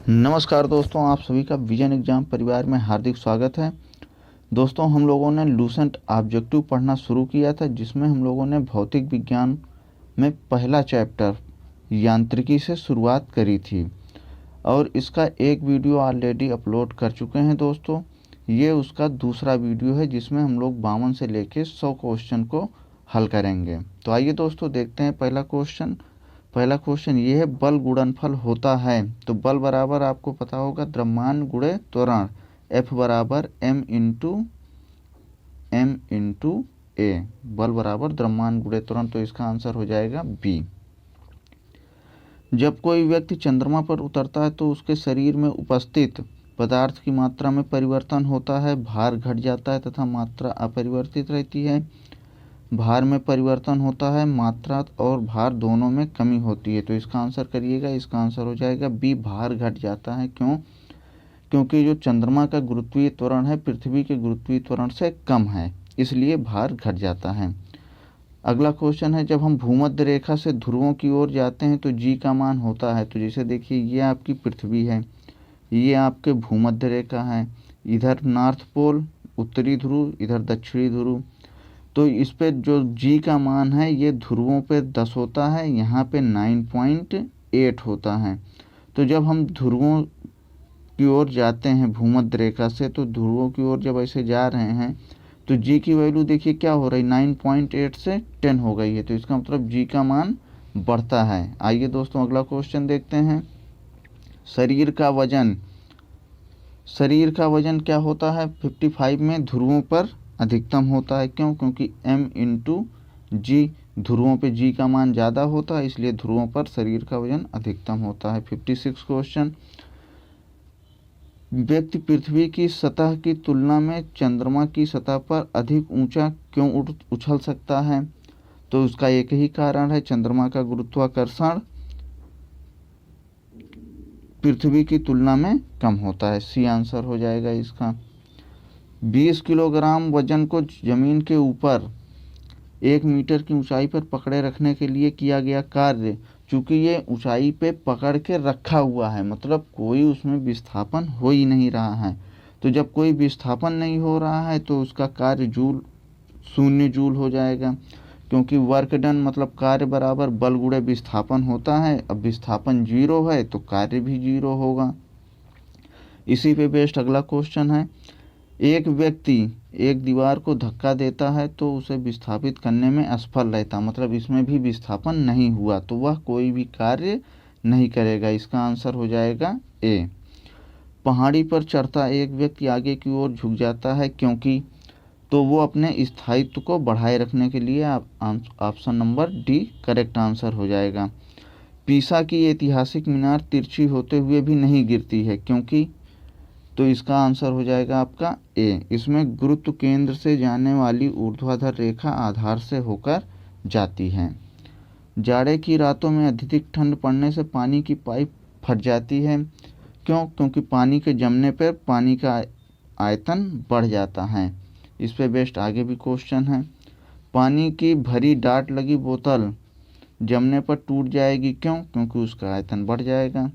नमस्कार दोस्तों, आप सभी का विजन एग्जाम परिवार में हार्दिक स्वागत है। दोस्तों, हम लोगों ने लूसेंट ऑब्जेक्टिव पढ़ना शुरू किया था, जिसमें हम लोगों ने भौतिक विज्ञान में पहला चैप्टर यांत्रिकी से शुरुआत करी थी और इसका एक वीडियो ऑलरेडी अपलोड कर चुके हैं। दोस्तों, ये उसका दूसरा वीडियो है जिसमें हम लोग 52 से लेकर 100 क्वेश्चन को हल करेंगे। तो आइए दोस्तों देखते हैं पहला क्वेश्चन ये है, बल गुणनफल होता है। तो बल बराबर आपको पता होगा द्रव्यमान गुणे त्वरण, F बराबर m इंटू ए। बल बराबर द्रव्यमान गुणे त्वरण, तो इसका आंसर हो जाएगा बी। जब कोई व्यक्ति चंद्रमा पर उतरता है तो उसके शरीर में उपस्थित पदार्थ की मात्रा में परिवर्तन होता है, भार घट जाता है तथा मात्रा अपरिवर्तित रहती है। भार में परिवर्तन होता है, मात्रा और भार दोनों में कमी होती है। तो इसका आंसर करिएगा, इसका आंसर हो जाएगा बी, भार घट जाता है। क्यों? क्योंकि जो चंद्रमा का गुरुत्वीय त्वरण है पृथ्वी के गुरुत्वीय त्वरण से कम है, इसलिए भार घट जाता है। अगला क्वेश्चन है, जब हम भूमध्य रेखा से ध्रुवों की ओर जाते हैं तो जी का मान होता है। तो जैसे देखिए, ये आपकी पृथ्वी है, ये आपके भूमध्य रेखा है, इधर नॉर्थ पोल उत्तरी ध्रुव, इधर दक्षिणी ध्रुव। तो इस पे जो जी का मान है ये ध्रुवों पे 10 होता है, यहाँ पे 9.8 होता है। तो जब हम ध्रुवों की ओर जाते हैं भूमध्य रेखा से, तो ध्रुवों की ओर जब ऐसे जा रहे हैं तो जी की वैल्यू देखिए क्या हो रही, 9.8 से 10 हो गई है। तो इसका मतलब जी का मान बढ़ता है। आइए दोस्तों अगला क्वेश्चन देखते हैं। शरीर का वजन क्या होता है? 55 में ध्रुवों पर अधिकतम होता है। क्यों? क्योंकि m इंटू जी, ध्रुवों पे जी का मान ज़्यादा होता है, इसलिए ध्रुवों पर शरीर का वजन अधिकतम होता है। 56 क्वेश्चन, व्यक्ति पृथ्वी की सतह की तुलना में चंद्रमा की सतह पर अधिक ऊंचा क्यों उछल सकता है? तो उसका एक ही कारण है, चंद्रमा का गुरुत्वाकर्षण पृथ्वी की तुलना में कम होता है। सी आंसर हो जाएगा इसका। 20 किलोग्राम वजन को जमीन के ऊपर 1 मीटर की ऊंचाई पर पकड़े रखने के लिए किया गया कार्य, चूंकि ये ऊंचाई पे पकड़ के रखा हुआ है, मतलब कोई उसमें विस्थापन हो ही नहीं रहा है। तो जब कोई विस्थापन नहीं हो रहा है तो उसका कार्य जूल 0 जूल हो जाएगा, क्योंकि वर्क डन मतलब कार्य बराबर बल गुणे विस्थापन होता है। अब विस्थापन 0 है तो कार्य भी 0 होगा। इसी पे बेस्ड अगला क्वेश्चन है, एक व्यक्ति एक दीवार को धक्का देता है तो उसे विस्थापित करने में असफल रहता, मतलब इसमें भी विस्थापन नहीं हुआ, तो वह कोई भी कार्य नहीं करेगा। इसका आंसर हो जाएगा ए। पहाड़ी पर चढ़ता एक व्यक्ति आगे की ओर झुक जाता है, क्योंकि तो वो अपने स्थायित्व को बढ़ाए रखने के लिए option number D correct answer हो जाएगा। पीसा की ऐतिहासिक मीनार तिरछी होते हुए भी नहीं गिरती है, क्योंकि तो इसका आंसर हो जाएगा आपका ए, इसमें गुरुत्व केंद्र से जाने वाली ऊर्ध्वाधर रेखा आधार से होकर जाती है। जाड़े की रातों में अत्यधिक ठंड पड़ने से पानी की पाइप फट जाती है। क्यों? क्योंकि पानी के जमने पर पानी का आयतन बढ़ जाता है। इस पे बेस्ड आगे भी क्वेश्चन है। पानी की भरी डाट लगी बोतल जमने पर टूट जाएगी। क्यों? क्योंकि उसका आयतन बढ़ जाएगा।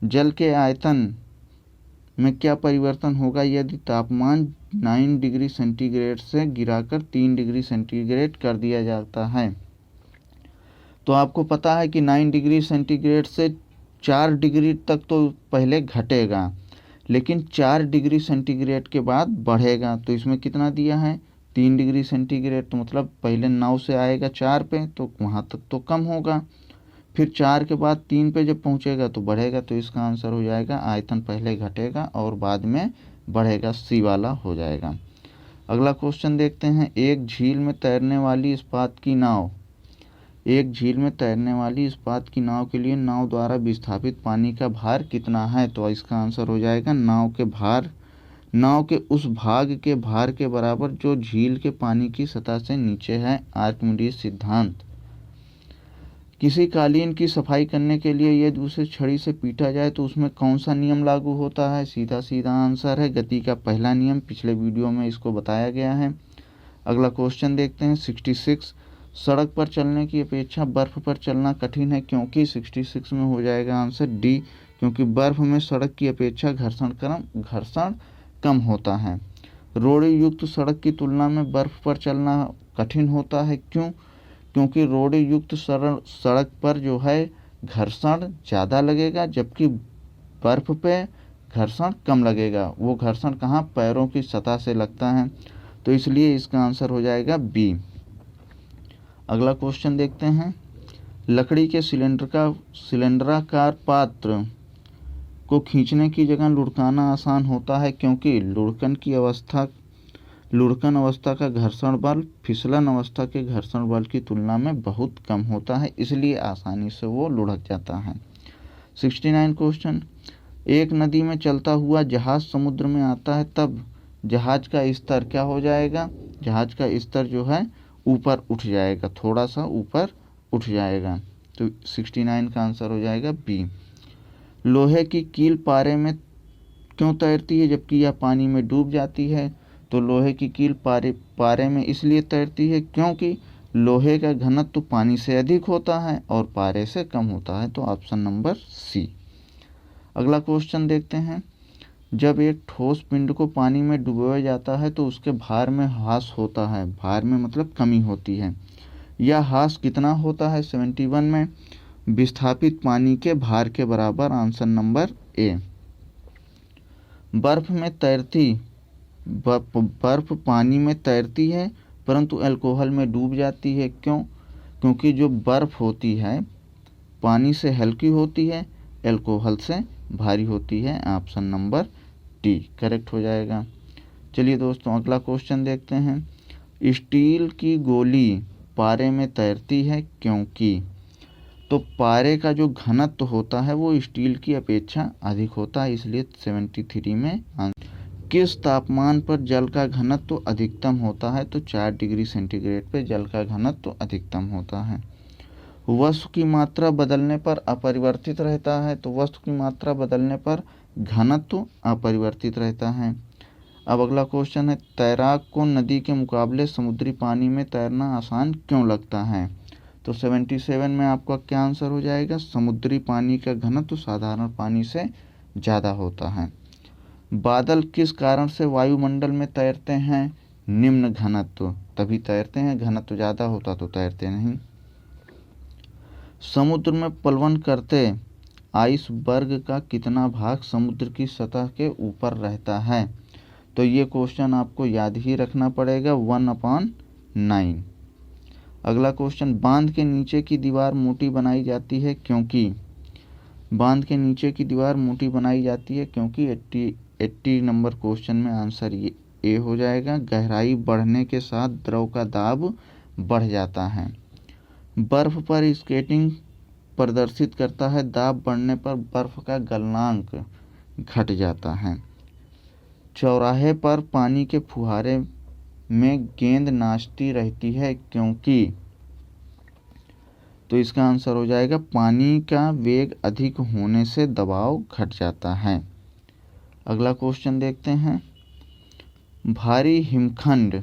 जल के आयतन में क्या परिवर्तन होगा यदि तापमान 9 डिग्री सेंटीग्रेड से गिराकर 3 डिग्री सेंटीग्रेड कर दिया जाता है? तो आपको पता है कि 9 डिग्री सेंटीग्रेड से 4 डिग्री तक तो पहले घटेगा, लेकिन 4 डिग्री सेंटीग्रेड के बाद बढ़ेगा। तो इसमें कितना दिया है? 3 डिग्री सेंटीग्रेड। तो मतलब पहले 9 से आएगा 4 पे, तो वहाँ तक तो कम होगा, फिर 4 के बाद 3 पे जब पहुँचेगा तो बढ़ेगा। तो इसका आंसर हो जाएगा आयतन पहले घटेगा और बाद में बढ़ेगा, सी वाला हो जाएगा। अगला क्वेश्चन देखते हैं। एक झील में तैरने वाली इस्पात की नाव के लिए नाव द्वारा विस्थापित पानी का भार कितना है? तो इसका आंसर हो जाएगा नाव के उस भाग के भार के बराबर जो झील के पानी की सतह से नीचे है। आर्किमिडीज सिद्धांत। किसी कालीन की सफाई करने के लिए यदि उसे छड़ी से पीटा जाए तो उसमें कौन सा नियम लागू होता है? सीधा आंसर है गति का पहला नियम। पिछले वीडियो में इसको बताया गया है। अगला क्वेश्चन देखते हैं। 66, सड़क पर चलने की अपेक्षा बर्फ पर चलना कठिन है, क्योंकि 66 में हो जाएगा आंसर डी, क्योंकि बर्फ में सड़क की अपेक्षा घर्षण कम होता है। रोड़े युक्त सड़क की तुलना में बर्फ पर चलना कठिन होता है। क्यों? क्योंकि रोड़े युक्त सड़क पर जो है घर्षण ज़्यादा लगेगा, जबकि बर्फ पे घर्षण कम लगेगा। वो घर्षण कहाँ? पैरों की सतह से लगता है। तो इसलिए इसका आंसर हो जाएगा बी। अगला क्वेश्चन देखते हैं। लकड़ी के सिलेंडराकार पात्र को खींचने की जगह लुढ़काना आसान होता है, क्योंकि लुढ़कन अवस्था का घर्षण बल फिसलन अवस्था के घर्षण बल की तुलना में बहुत कम होता है, इसलिए आसानी से वो लुढ़क जाता है। 69 क्वेश्चन। एक नदी में चलता हुआ जहाज समुद्र में आता है, तब जहाज का स्तर क्या हो जाएगा? जहाज का स्तर जो है ऊपर उठ जाएगा, थोड़ा सा ऊपर उठ जाएगा। तो 69 का आंसर हो जाएगा बी। लोहे की कील पारे में क्यों तैरती है जबकि यह पानी में डूब जाती है? तो लोहे की कील पारे में इसलिए तैरती है क्योंकि लोहे का घनत्व तो पानी से अधिक होता है और पारे से कम होता है। तो ऑप्शन नंबर सी। अगला क्वेश्चन देखते हैं। जब एक ठोस पिंड को पानी में डुबोया जाता है तो उसके भार में ह्रास होता है। भार में मतलब कमी होती है। यह ह्रास कितना होता है? 71 में विस्थापित पानी के भार के बराबर। Answer number A. बर्फ पानी में तैरती है परंतु अल्कोहल में डूब जाती है। क्यों? क्योंकि जो बर्फ होती है पानी से हल्की होती है, अल्कोहल से भारी होती है। ऑप्शन नंबर डी करेक्ट हो जाएगा। चलिए दोस्तों अगला क्वेश्चन देखते हैं। स्टील की गोली पारे में तैरती है क्योंकि? तो पारे का जो घनत्व होता है वो स्टील की अपेक्षा अधिक होता है, इसलिए 73 में आंसर। किस तापमान पर जल का घनत्व अधिकतम होता है? तो 4 डिग्री सेंटीग्रेड पे जल का घनत्व अधिकतम होता है। वस्तु की मात्रा बदलने पर अपरिवर्तित रहता है। तो वस्तु की मात्रा बदलने पर घनत्व अपरिवर्तित रहता है। अब अगला क्वेश्चन है। तैराक को नदी के मुकाबले समुद्री पानी में तैरना आसान क्यों लगता है? तो 77 में आपका क्या आंसर हो जाएगा? समुद्री पानी का घनत्व साधारण पानी से ज़्यादा होता है। बादल किस कारण से वायुमंडल में तैरते हैं? निम्न घनत्व, तभी तैरते हैं। घनत्व ज़्यादा होता तो तैरते नहीं। समुद्र में प्लवन करते आइसबर्ग का कितना भाग समुद्र की सतह के ऊपर रहता है? तो ये क्वेश्चन आपको याद ही रखना पड़ेगा, 1/9। अगला क्वेश्चन। बांध के नीचे की दीवार मोटी बनाई जाती है क्योंकि? बांध के नीचे की दीवार मोटी बनाई जाती है क्योंकि 80 नंबर क्वेश्चन में आंसर ये ए हो जाएगा। गहराई बढ़ने के साथ द्रव का दाब बढ़ जाता है। बर्फ पर स्केटिंग प्रदर्शित करता है। दाब बढ़ने पर बर्फ का गलनांक घट जाता है। चौराहे पर पानी के फुहारे में गेंद नाचती रहती है क्योंकि? तो इसका आंसर हो जाएगा पानी का वेग अधिक होने से दबाव घट जाता है। अगला क्वेश्चन देखते हैं। भारी हिमखंड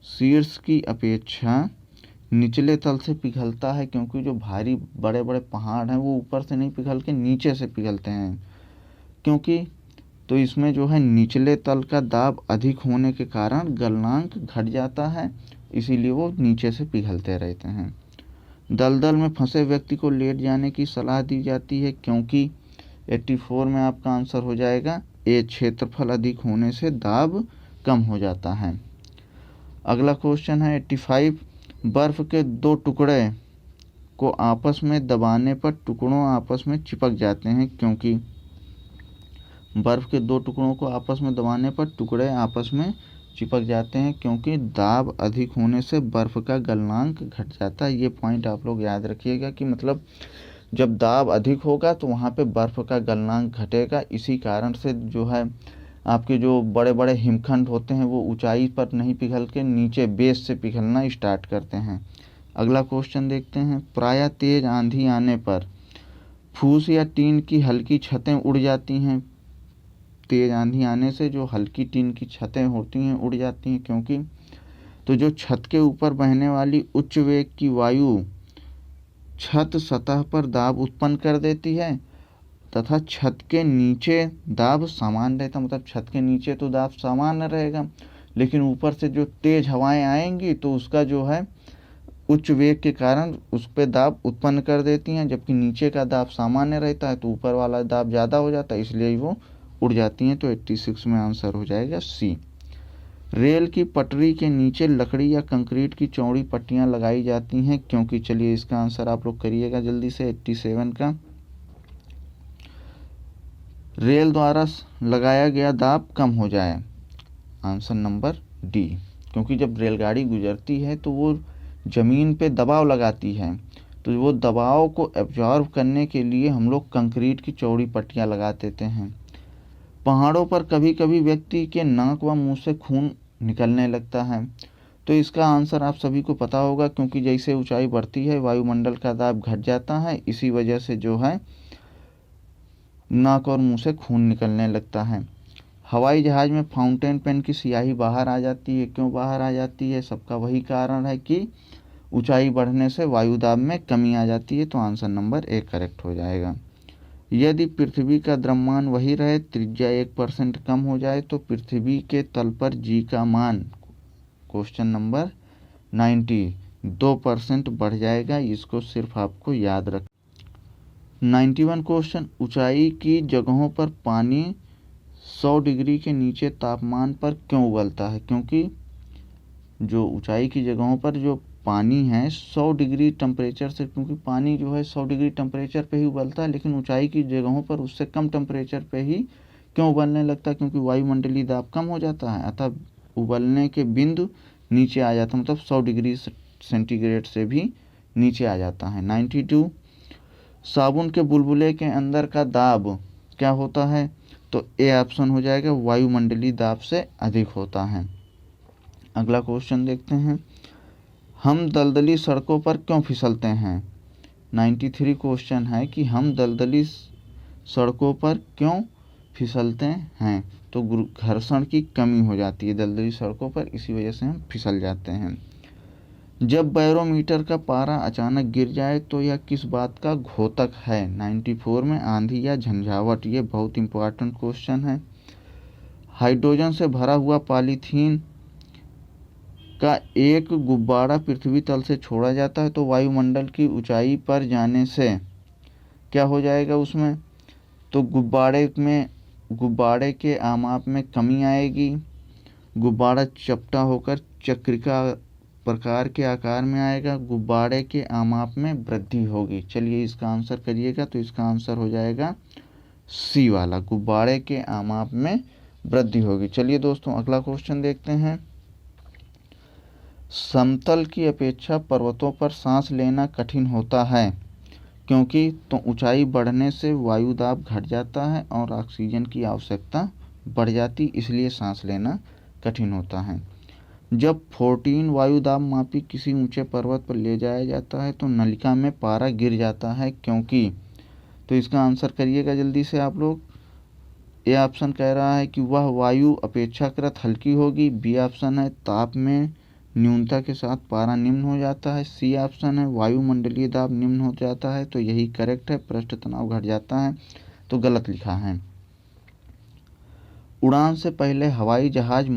शीर्ष की अपेक्षा निचले तल से पिघलता है क्योंकि जो भारी बड़े बड़े पहाड़ हैं वो ऊपर से नहीं पिघल के नीचे से पिघलते हैं। क्योंकि? तो इसमें जो है निचले तल का दाब अधिक होने के कारण गलनांक घट जाता है, इसीलिए वो नीचे से पिघलते रहते हैं। दलदल में फंसे व्यक्ति को लेट जाने की सलाह दी जाती है क्योंकि? 84 में आपका आंसर हो जाएगा ए। क्षेत्रफल अधिक होने से दाब कम हो जाता है। अगला क्वेश्चन है 85। बर्फ के दो टुकड़े को आपस में दबाने पर टुकड़ों आपस में चिपक जाते हैं क्योंकि? बर्फ के दो टुकड़ों को आपस में दबाने पर टुकड़े आपस में चिपक जाते हैं क्योंकि दाब अधिक होने से बर्फ का गलनांक घट जाता है। ये पॉइंट आप लोग याद रखिएगा कि मतलब जब दाब अधिक होगा तो वहाँ पे बर्फ का गलनांक घटेगा। इसी कारण से जो है आपके जो बड़े बड़े हिमखंड होते हैं वो ऊंचाई पर नहीं पिघल के नीचे बेस से पिघलना स्टार्ट करते हैं। अगला क्वेश्चन देखते हैं। प्रायः तेज आंधी आने पर फूस या टीन की हल्की छतें उड़ जाती हैं। तेज आंधी आने से जो हल्की टीन की छतें होती हैं उड़ जाती हैं क्योंकि? तो जो छत के ऊपर बहने वाली उच्च वेग की वायु छत सतह पर दाब उत्पन्न कर देती है तथा छत के नीचे दाब सामान्य रहता, मतलब छत के नीचे तो दाब सामान्य रहेगा, लेकिन ऊपर से जो तेज हवाएं आएंगी तो उसका जो है उच्च वेग के कारण उस पर दाब उत्पन्न कर देती हैं, जबकि नीचे का दाब सामान्य रहता है तो ऊपर वाला दाब ज़्यादा हो जाता है, इसलिए वो उड़ जाती हैं। तो 86 में आंसर हो जाएगा सी। रेल की पटरी के नीचे लकड़ी या कंक्रीट की चौड़ी पट्टियां लगाई जाती हैं क्योंकि, चलिए इसका आंसर आप लोग करिएगा जल्दी से 87 का। रेल द्वारा लगाया गया दाब कम हो जाए, आंसर नंबर डी, क्योंकि जब रेलगाड़ी गुजरती है तो वो ज़मीन पे दबाव लगाती है, तो वो दबाव को एब्जॉर्व करने के लिए हम लोग कंक्रीट की चौड़ी पट्टियां लगा देते हैं। पहाड़ों पर कभी कभी व्यक्ति के नाक व मुंह से खून निकलने लगता है, तो इसका आंसर आप सभी को पता होगा, क्योंकि जैसे ऊंचाई बढ़ती है वायुमंडल का दाब घट जाता है, इसी वजह से जो है नाक और मुंह से खून निकलने लगता है। हवाई जहाज़ में फाउंटेन पेन की स्याही बाहर आ जाती है, क्यों बाहर आ जाती है? सबका वही कारण है कि ऊंचाई बढ़ने से वायु दाब में कमी आ जाती है, तो आंसर नंबर ए करेक्ट हो जाएगा। यदि पृथ्वी का द्रव्यमान वही रहे, त्रिज्या 1% कम हो जाए तो पृथ्वी के तल पर जी का मान, क्वेश्चन नंबर 90, 2% बढ़ जाएगा। इसको सिर्फ आपको याद रख। 91 क्वेश्चन, ऊंचाई की जगहों पर पानी 100 डिग्री के नीचे तापमान पर क्यों उबलता है? क्योंकि जो ऊंचाई की जगहों पर जो पानी है 100 डिग्री टेम्परेचर से, क्योंकि पानी जो है 100 डिग्री टेम्परेचर पे ही उबलता है, लेकिन ऊंचाई की जगहों पर उससे कम टेम्परेचर पे ही क्यों उबलने लगता है? क्योंकि वायुमंडलीय दाब कम हो जाता है, अतः उबलने के बिंदु नीचे आ जाता है, मतलब 100 डिग्री सेंटीग्रेड से भी नीचे आ जाता है। 92, साबुन के बुलबुले के अंदर का दाब क्या होता है? तो ए ऑप्शन हो जाएगा, वायुमंडलीय दाब से अधिक होता है। अगला क्वेश्चन देखते हैं, हम दलदली सड़कों पर क्यों फिसलते हैं? 93 क्वेश्चन है कि हम दलदली सड़कों पर क्यों फिसलते हैं? तो घर्षण की कमी हो जाती है दलदली सड़कों पर, इसी वजह से हम फिसल जाते हैं। जब बैरोमीटर का पारा अचानक गिर जाए तो यह किस बात का घोतक है? 94 में आंधी या झंझावट, ये बहुत इंपॉर्टेंट क्वेश्चन है। हाइड्रोजन से भरा हुआ पॉलीथीन का एक गुब्बारा पृथ्वी तल से छोड़ा जाता है तो वायुमंडल की ऊंचाई पर जाने से क्या हो जाएगा उसमें? तो गुब्बारे के आमाप में कमी आएगी, गुब्बारा चपटा होकर चक्रिका प्रकार के आकार में आएगा, गुब्बारे के आमाप में वृद्धि होगी। चलिए इसका आंसर करिएगा, तो इसका आंसर हो जाएगा सी वाला, गुब्बारे के आमाप में वृद्धि होगी। चलिए दोस्तों अगला क्वेश्चन देखते हैं, समतल की अपेक्षा पर्वतों पर सांस लेना कठिन होता है क्योंकि, तो ऊंचाई बढ़ने से वायु दाब घट जाता है और ऑक्सीजन की आवश्यकता बढ़ जाती, इसलिए सांस लेना कठिन होता है। जब 14 वायु दाब मापी किसी ऊंचे पर्वत पर ले जाया जाता है तो नलिका में पारा गिर जाता है क्योंकि, तो इसका आंसर करिएगा जल्दी से आप लोग। ए ऑप्शन कह रहा है कि वह वायु अपेक्षाकृत हल्की होगी, बी ऑप्शन है ताप में न्यूनता के साथ पारा निम्न हो जाता है, सी ऑप्शन है वायुमंडलीय दाब निम्न हो जाता है, तो यही करेक्ट है, पृष्ठ तनाव घट जाता है, तो गलत लिखा है। उड़ान से पहले हवाई जहाज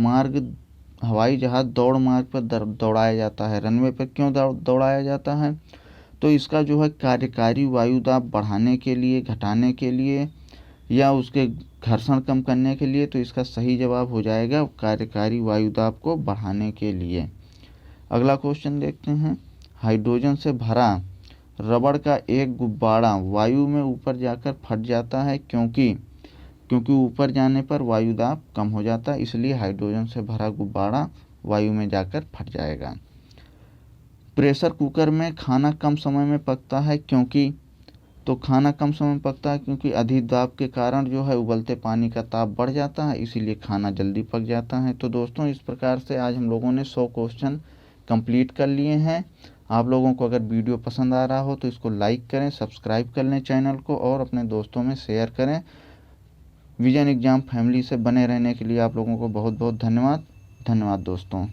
दौड़ मार्ग पर दौड़ाया जाता है, रनवे पर क्यों दौड़ाया जाता है? तो इसका जो है कार्यकारी वायु दाब बढ़ाने के लिए, घटाने के लिए, या उसके घर्षण कम करने के लिए, तो इसका सही जवाब हो जाएगा कार्यकारी वायु दाब को बढ़ाने के लिए। अगला क्वेश्चन देखते हैं, हाइड्रोजन से भरा रबड़ का एक गुब्बारा वायु में ऊपर जाकर फट जाता है क्योंकि ऊपर जाने पर वायु दाब कम हो जाता है, इसलिए हाइड्रोजन से भरा गुब्बारा वायु में जाकर फट जाएगा। प्रेशर कुकर में खाना कम समय में पकता है क्योंकि, तो खाना कम समय में पकता है क्योंकि अधिक दाब के कारण जो है उबलते पानी का ताप बढ़ जाता है, इसीलिए खाना जल्दी पक जाता है। तो दोस्तों इस प्रकार से आज हम लोगों ने 100 क्वेश्चन कंप्लीट कर लिए हैं। आप लोगों को अगर वीडियो पसंद आ रहा हो तो इसको लाइक करें, सब्सक्राइब कर लें चैनल को और अपने दोस्तों में शेयर करें। विजन एग्जाम फैमिली से बने रहने के लिए आप लोगों को बहुत बहुत धन्यवाद दोस्तों।